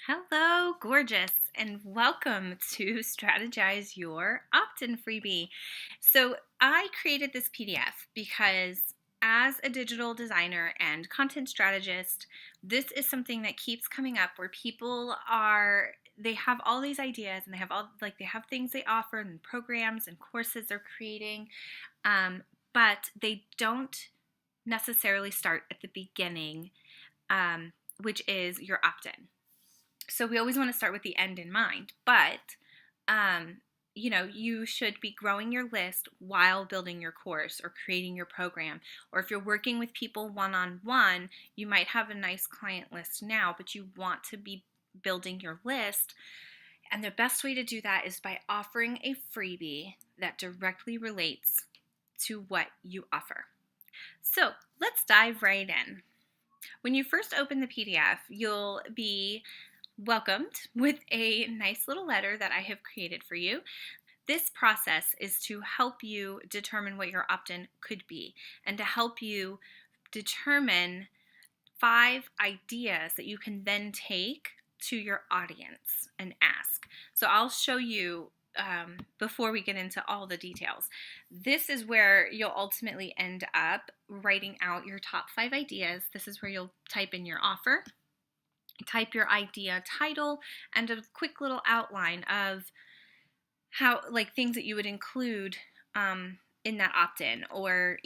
Hello, gorgeous, and welcome to Strategize Your Opt-in freebie. So, I created this PDF because as a digital designer and content strategist, this is something that keeps coming up where they have all these ideas and they have things they offer and programs and courses they're creating, but they don't necessarily start at the beginning, which is your opt-in. So we always want to start with the end in mind, but you should be growing your list while building your course or creating your program. Or if you're working with people one-on-one, you might have a nice client list now, but you want to be building your list. And the best way to do that is by offering a freebie that directly relates to what you offer. So let's dive right in. When you first open the PDF, you'll be welcomed with a nice little letter that I have created for you. This process is to help you determine what your opt-in could be and to help you determine 5 ideas that you can then take to your audience and ask. So I'll show you before we get into all the details. This is where you'll ultimately end up writing out your top 5 ideas. This is where you'll type in your offer, type your idea title, and a quick little outline of things that you would include in that opt-in. Or,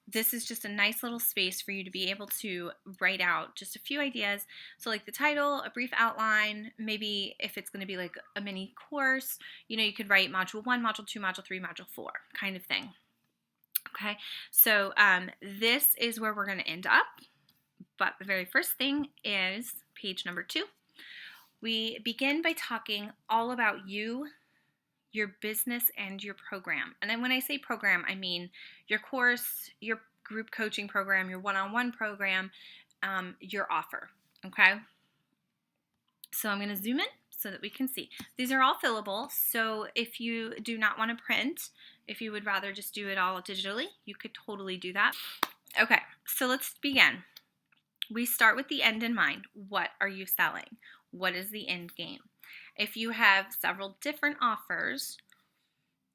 this is just a nice little space for you to be able to write out just a few ideas. So like the title, a brief outline, maybe if it's going to be like a mini course, you could write module 1, module 2, module 3, module 4 kind of thing. Okay, so this is where we're going to end up. But the very first thing is page number 2. We begin by talking all about you, your business, and your program. And then when I say program, I mean your course, your group coaching program, your one-on-one program, your offer. Okay? So I'm going to zoom in so that we can see. These are all fillable, so if you do not want to print, if you would rather just do it all digitally, you could totally do that. Okay, so let's begin. We start with the end in mind. What are you selling? What is the end game? If you have several different offers,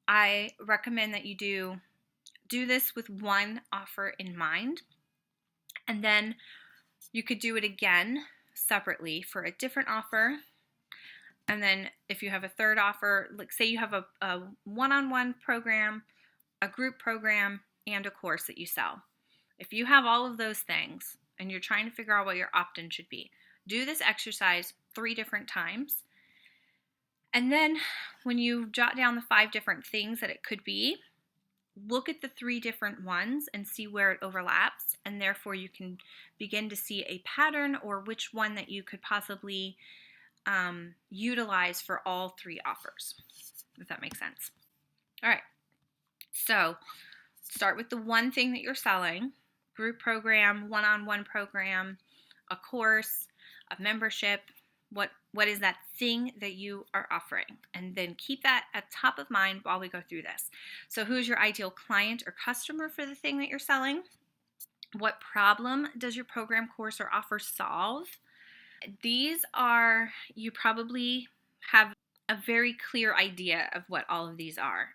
I recommend that you do this with one offer in mind, and then you could do it again separately for a different offer. And then if you have a third offer, like say you have a one-on-one program, a group program, and a course that you sell. If you have all of those things and you're trying to figure out what your opt-in should be, do this exercise 3 different times. And then when you jot down the 5 different things that it could be, look at the 3 different ones and see where it overlaps, and therefore you can begin to see a pattern or which one that you could possibly utilize for all 3 offers, if that makes sense. All right, so start with the one thing that you're selling: group program, one-on-one program, a course, a membership. What is that thing that you are offering? And then keep that at top of mind while we go through this. So who's your ideal client or customer for the thing that you're selling? What problem does your program, course, or offer solve? You probably have a very clear idea of what all of these are.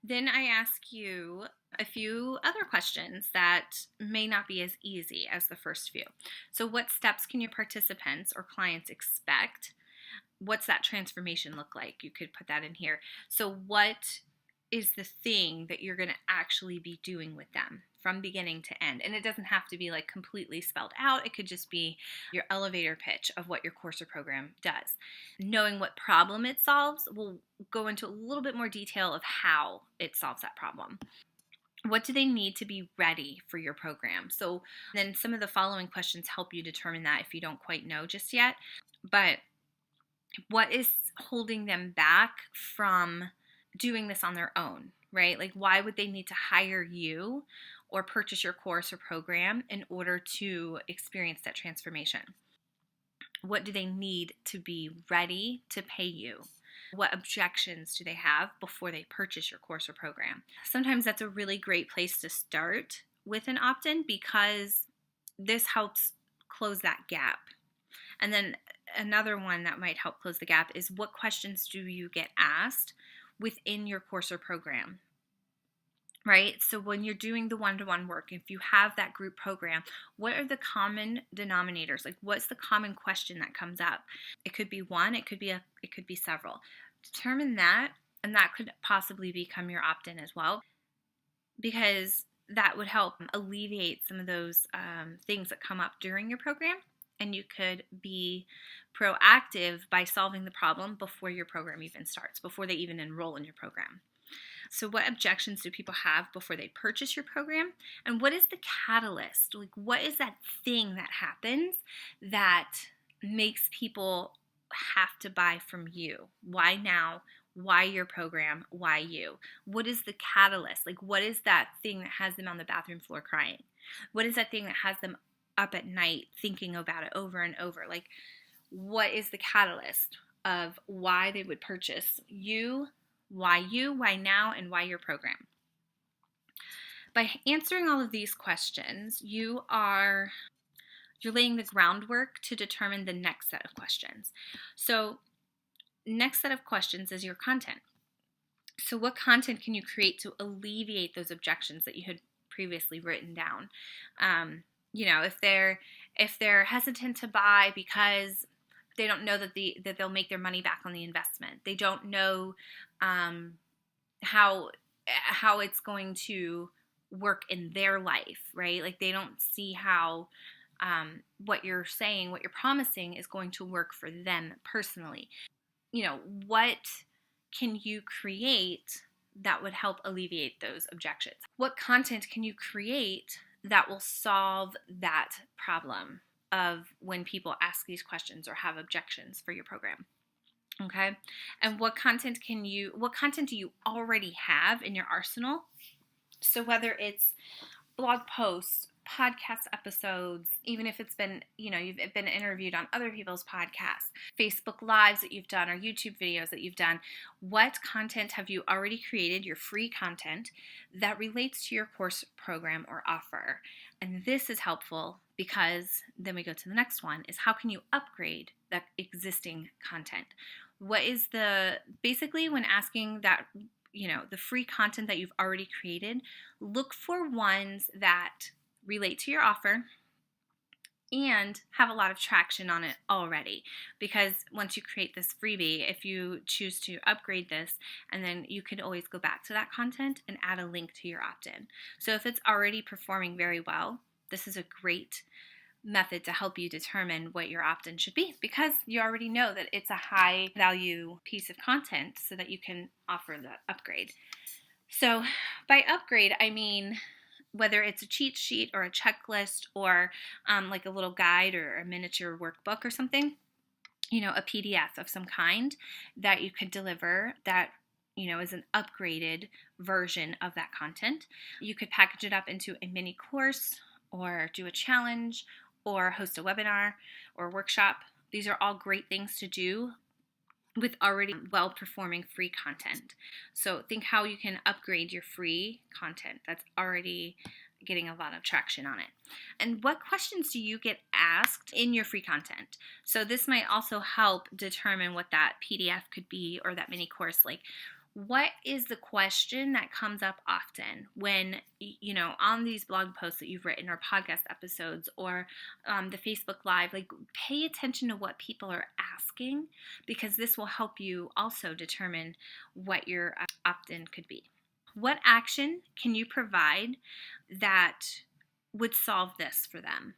Then I ask you a few other questions that may not be as easy as the first few. So what steps can your participants or clients expect? What's that transformation look like? You could put that in here. So what is the thing that you're going to actually be doing with them from beginning to end? And it doesn't have to be like completely spelled out. It could just be your elevator pitch of what your course or program does. Knowing what problem it solves will go into a little bit more detail of how it solves that problem. What do they need to be ready for your program? So then some of the following questions help you determine that if you don't quite know just yet. But what is holding them back from doing this on their own, right? Like, why would they need to hire you or purchase your course or program in order to experience that transformation? What do they need to be ready to pay you? What objections do they have before they purchase your course or program? Sometimes that's a really great place to start with an opt-in because this helps close that gap. And then another one that might help close the gap is, what questions do you get asked within your course or program? Right? So when you're doing the one-to-one work, if you have that group program, what are the common denominators? Like, what's the common question that comes up? It could be one, it could be several. Determine that, and that could possibly become your opt-in as well, because that would help alleviate some of those things that come up during your program, and you could be proactive by solving the problem before your program even starts, before they even enroll in your program. So what objections do people have before they purchase your program? And what is the catalyst? Like, what is that thing that happens that makes people have to buy from you? Why now? Why your program? Why you? What is the catalyst? Like, what is that thing that has them on the bathroom floor crying? What is that thing that has them up at night thinking about it over and over? Like, what is the catalyst of why they would purchase you, why now, and why your program? By answering all of these questions, you're laying the groundwork to determine the next set of questions. So, next set of questions is your content. So what content can you create to alleviate those objections that you had previously written down? If they're hesitant to buy because they don't know that they'll make their money back on the investment. They don't know how it's going to work in their life, right? Like, they don't see how what you're saying, what you're promising is going to work for them personally. What can you create that would help alleviate those objections? What content can you create that will solve that problem of when people ask these questions or have objections for your program? Okay. And what content do you already have in your arsenal? So whether it's blog posts, podcast episodes, even if it's been, you've been interviewed on other people's podcasts, Facebook Lives that you've done, or YouTube videos that you've done, what content have you already created, your free content, that relates to your course, program, or offer? And this is helpful because then we go to the next one, is how can you upgrade that existing content? Basically when asking that, the free content that you've already created, look for ones that relate to your offer and have a lot of traction on it already. Because once you create this freebie, if you choose to upgrade this, and then you can always go back to that content and add a link to your opt-in. So if it's already performing very well, this is a great method to help you determine what your opt-in should be, because you already know that it's a high value piece of content so that you can offer the upgrade. So by upgrade, I mean whether it's a cheat sheet or a checklist or like a little guide or a miniature workbook or something, a PDF of some kind that you could deliver that is an upgraded version of that content. You could package it up into a mini course or do a challenge or host a webinar or a workshop. These are all great things to do with already well-performing free content. So think how you can upgrade your free content that's already getting a lot of traction on it. And what questions do you get asked in your free content? So this might also help determine what that PDF could be, or that mini course. Like, what is the question that comes up often when, on these blog posts that you've written, or podcast episodes, or the Facebook Live? Like, pay attention to what people are asking, because this will help you also determine what your opt-in could be. What action can you provide that would solve this for them?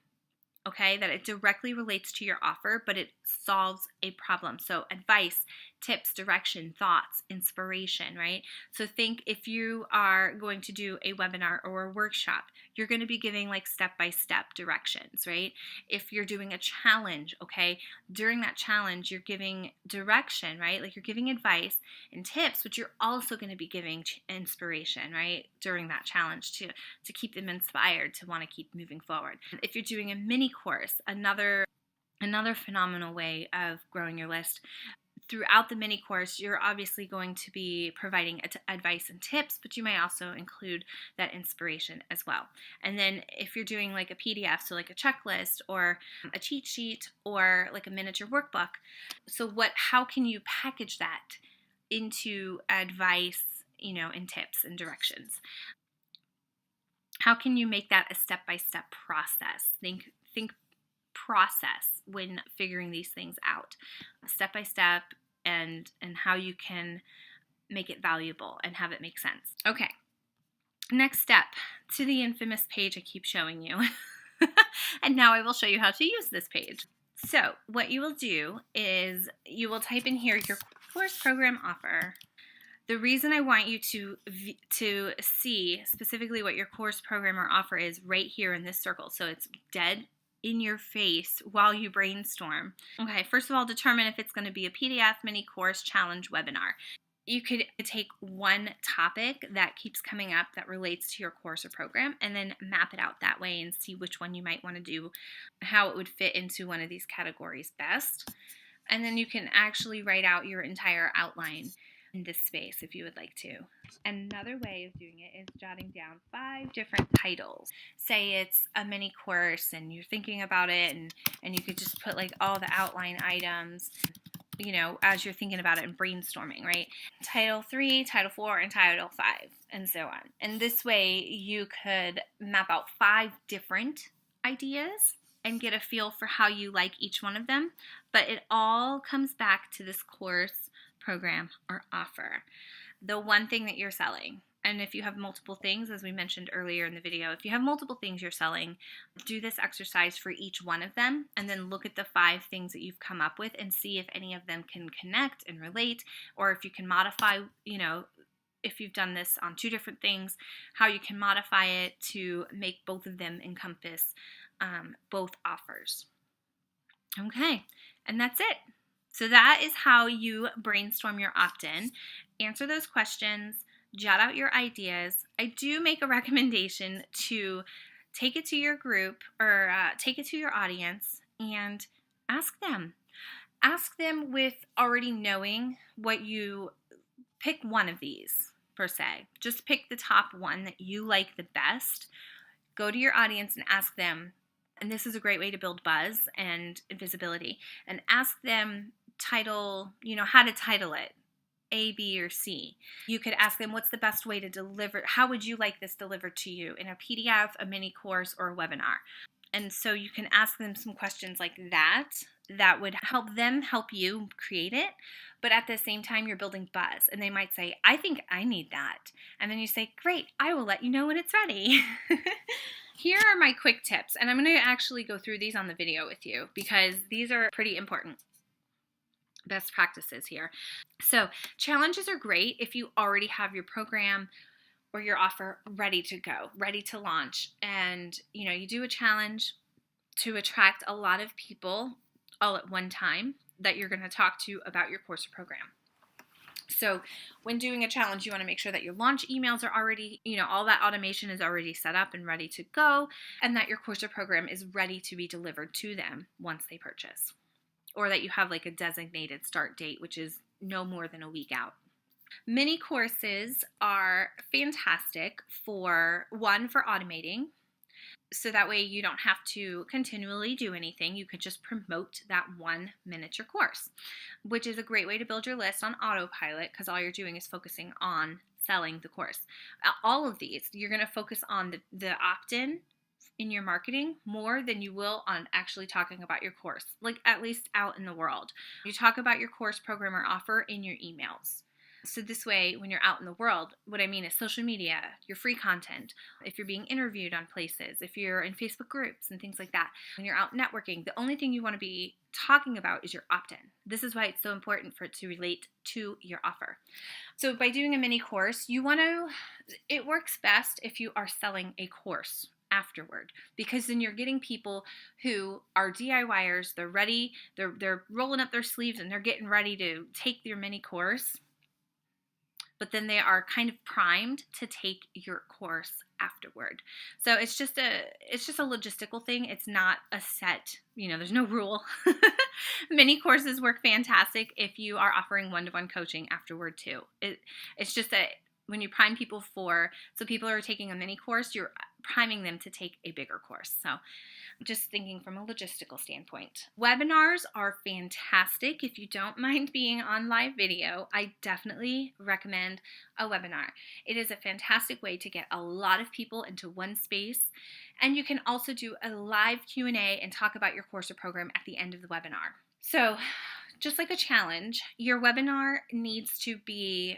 Okay, that it directly relates to your offer, but it solves a problem. So advice, tips, direction, thoughts, inspiration, right? So think if you are going to do a webinar or a workshop, you're going to be giving like step-by-step directions, right? If you're doing a challenge, okay, during that challenge, you're giving direction, right? Like, you're giving advice and tips, but you're also going to be giving inspiration, right? During that challenge to keep them inspired to want to keep moving forward. If you're doing a mini course, another phenomenal way of growing your list, throughout the mini course, you're obviously going to be providing advice and tips, but you might also include that inspiration as well. And then if you're doing like a PDF, so like a checklist or a cheat sheet or like a miniature workbook, so how can you package that into advice, and tips and directions? How can you make that a step-by-step process? Think process when figuring these things out, step by step, and how you can make it valuable and have it make sense. Okay, next step, to the infamous page I keep showing you. And now I will show you how to use this page. So what you will do is you will type in here your course program offer. The reason I want you to see specifically what your course program or offer is right here in this circle, so it's dead in your face while you brainstorm. Okay, first of all, determine if it's going to be a PDF, mini course, challenge, webinar. You could take one topic that keeps coming up that relates to your course or program and then map it out that way and see which one you might want to do, how it would fit into one of these categories best. And then you can actually write out your entire outline in this space if you would like to. Another way of doing it is jotting down 5 different titles. Say it's a mini course and you're thinking about it, and you could just put like all the outline items, as you're thinking about it and brainstorming, right? Title 3, Title 4, and Title 5, and so on. And this way you could map out 5 different ideas and get a feel for how you like each one of them. But it all comes back to this course, program, or offer, the one thing that you're selling. And if you have multiple things, as we mentioned earlier in the video, if you have multiple things you're selling, do this exercise for each one of them and then look at the 5 things that you've come up with and see if any of them can connect and relate, or if you can modify, if you've done this on 2 different things, how you can modify it to make both of them encompass both offers. Okay, and that's it. So that is how you brainstorm your opt-in. Answer those questions, jot out your ideas. I do make a recommendation to take it to your group or take it to your audience and ask them. Ask them with already knowing what you pick. One of these per se. Just pick the top one that you like the best. Go to your audience and ask them. And this is a great way to build buzz and visibility. And ask them how to title it, A, B, or C. You could ask them, what's the best way to deliver? How would you like this delivered to you in a PDF, a mini course, or a webinar? And so you can ask them some questions like that would help them help you create it. But at the same time, you're building buzz. And they might say, I think I need that. And then you say, great, I will let you know when it's ready. Here are my quick tips. And I'm going to actually go through these on the video with you because these are pretty important. Best practices here. So challenges are great if you already have your program or your offer ready to go, ready to launch. And you do a challenge to attract a lot of people all at one time that you're going to talk to about your course or program. So when doing a challenge, you want to make sure that your launch emails are already, all that automation is already set up and ready to go, and that your course or program is ready to be delivered to them once they purchase. Or that you have like a designated start date, which is no more than a week out. Mini courses are fantastic for automating. So that way you don't have to continually do anything. You could just promote that one miniature course, which is a great way to build your list on autopilot because all you're doing is focusing on selling the course. All of these, you're going to focus on the opt-in in your marketing more than you will on actually talking about your course, like at least out in the world. You talk about your course, program, or offer in your emails. So this way, when you're out in the world, what I mean is social media, your free content, if you're being interviewed on places, if you're in Facebook groups and things like that, when you're out networking, the only thing you want to be talking about is your opt-in. This is why it's so important for it to relate to your offer. So by doing a mini course, it works best if you are selling a course afterward, because then you're getting people who are DIYers, they're ready, they're rolling up their sleeves and they're getting ready to take your mini course, but then they are kind of primed to take your course afterward. So it's just a logistical thing. It's not a set, there's no rule. Mini courses work fantastic if you are offering one-to-one coaching afterward too. It's just that when you prime people so people are taking a mini course, you're priming them to take a bigger course. So just thinking from a logistical standpoint. Webinars are fantastic. If you don't mind being on live video, I definitely recommend a webinar. It is a fantastic way to get a lot of people into one space, and you can also do a live Q&A and talk about your course or program at the end of the webinar. So just like a challenge, your webinar needs to be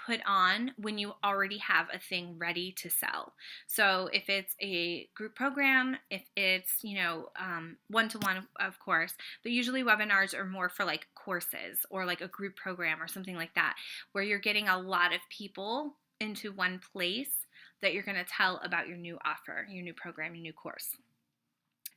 put on when you already have a thing ready to sell. So if it's a group program, if it's, one-to-one, of course, but usually webinars are more for like courses or like a group program or something like that, where you're getting a lot of people into one place that you're going to tell about your new offer, your new program, your new course.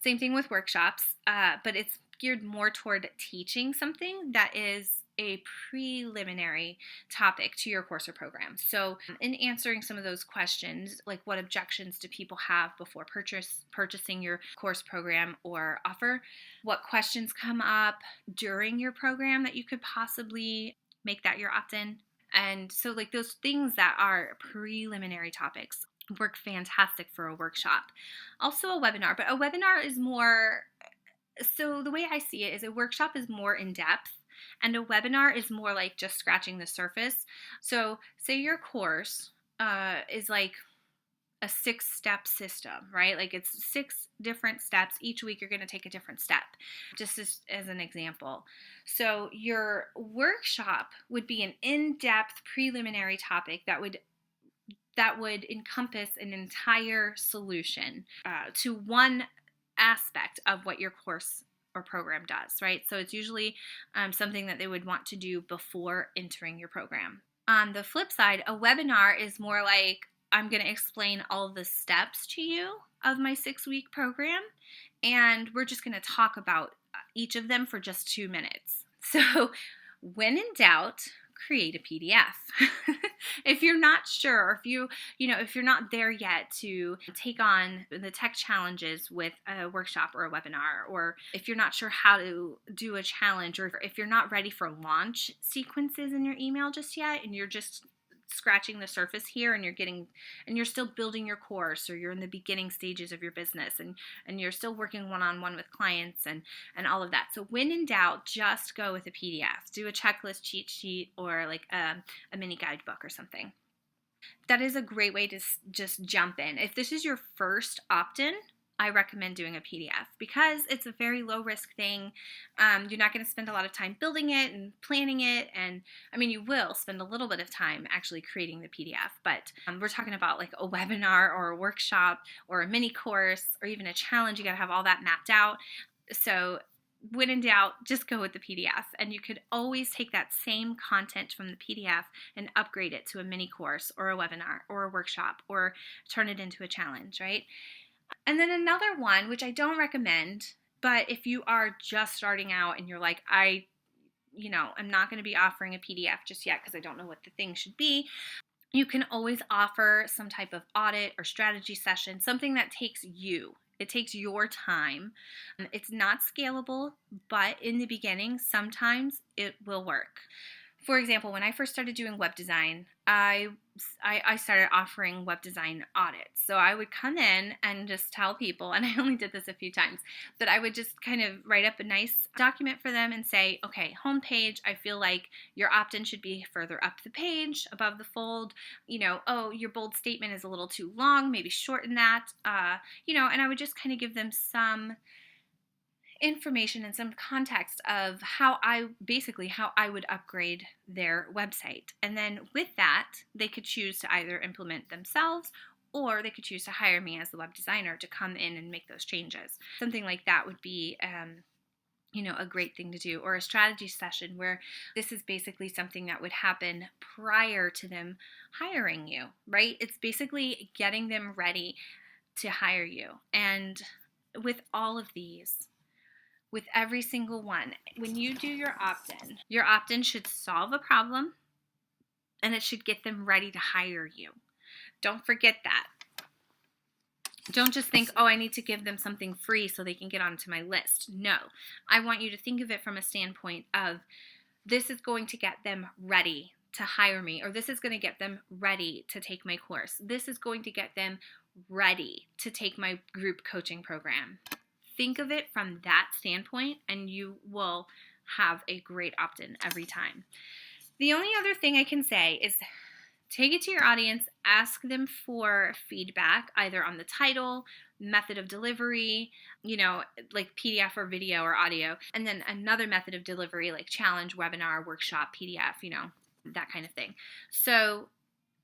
Same thing with workshops, but it's geared more toward teaching something that is a preliminary topic to your course or program. So in answering some of those questions, like what objections do people have before purchasing your course, program, or offer, what questions come up during your program that you could possibly make that your opt-in. And so like those things that are preliminary topics work fantastic for a workshop. Also a webinar, but a webinar is more, so the way I see it is a workshop is more in depth and a webinar is more like just scratching the surface. So say your course is like a 6-step system, right? Like it's 6 different steps. Each week you're going to take a different step, just as an example. So your workshop would be an in-depth preliminary topic that would encompass an entire solution to one aspect of what your course or program does, right? So it's usually something that they would want to do before entering your program. On the flip side, a webinar is more like, I'm going to explain all the steps to you of my 6-week program, and we're just going to talk about each of them for just 2 minutes. So when in doubt, create a PDF. If you're not sure, if you're not there yet to take on the tech challenges with a workshop or a webinar, or if you're not sure how to do a challenge, or if you're not ready for launch sequences in your email just yet, and you're just scratching the surface here, and you're still building your course, or you're in the beginning stages of your business, and you're still working one-on-one with clients and all of that. So when in doubt, just go with a PDF. Do a checklist, cheat sheet, or like a mini guidebook or something. That is a great way to just jump in. If this is your first opt-in, I recommend doing a PDF because it's a very low risk thing. You're not going to spend a lot of time building it and planning it. And I mean, you will spend a little bit of time actually creating the PDF, but we're talking about like a webinar or a workshop or a mini course or even a challenge. You got to have all that mapped out. So when in doubt, just go with the PDF, and you could always take that same content from the PDF and upgrade it to a mini course or a webinar or a workshop, or turn it into a challenge, right? And then another one, which I don't recommend, but if you are just starting out and you're like, I'm not going to be offering a PDF just yet because I don't know what the thing should be, you can always offer some type of audit or strategy session, something that takes your time. It's not scalable, but in the beginning, sometimes it will work. For example, when I first started doing web design, I started offering web design audits. So I would come in and just tell people, and I only did this a few times, that I would just kind of write up a nice document for them and say, okay, homepage, I feel like your opt-in should be further up the page, above the fold. Your bold statement is a little too long, maybe shorten that. And I would just kind of give them some information and some context of how I would upgrade their website. And then with that, they could choose to either implement themselves, or they could choose to hire me as the web designer to come in and make those changes. Something like that would be a great thing to do, or a strategy session where this is basically something that would happen prior to them hiring you, right? It's basically getting them ready to hire you. And with all of these, with every single one, when you do your opt-in should solve a problem, and it should get them ready to hire you. Don't forget that. Don't just think, oh, I need to give them something free so they can get onto my list. No, I want you to think of it from a standpoint of, this is going to get them ready to hire me, or this is going to get them ready to take my course. This is going to get them ready to take my group coaching program. Think of it from that standpoint, and you will have a great opt-in every time. The only other thing I can say is take it to your audience, ask them for feedback, either on the title, method of delivery, like PDF or video or audio, and then another method of delivery like challenge, webinar, workshop, PDF, that kind of thing. So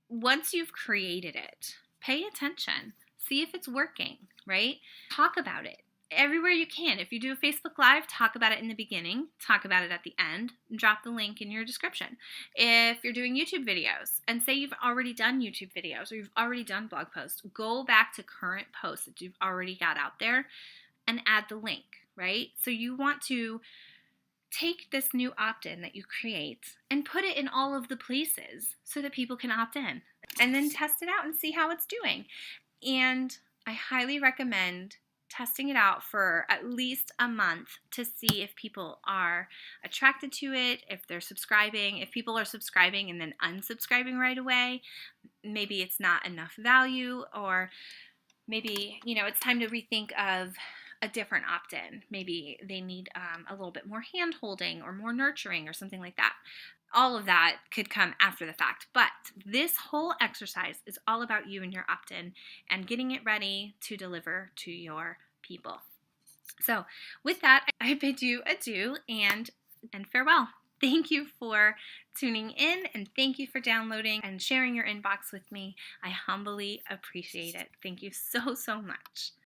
once you've created it, pay attention, see if it's working, right? Talk about it everywhere you can. If you do a Facebook Live, talk about it in the beginning, talk about it at the end, and drop the link in your description. If you're doing YouTube videos, and say you've already done YouTube videos or you've already done blog posts, go back to current posts that you've already got out there and add the link, right? So you want to take this new opt-in that you create and put it in all of the places so that people can opt in, and then test it out and see how it's doing. And I highly recommend testing it out for at least a month to see if people are attracted to it, if they're subscribing. If people are subscribing and then unsubscribing right away, maybe it's not enough value, or maybe, it's time to rethink of a different opt-in. Maybe they need a little bit more hand-holding or more nurturing or something like that. All of that could come after the fact, but this whole exercise is all about you and your opt-in and getting it ready to deliver to your people. So with that, I bid you adieu and farewell. Thank you for tuning in, and thank you for downloading and sharing your inbox with me. I humbly appreciate it. Thank you so, so much.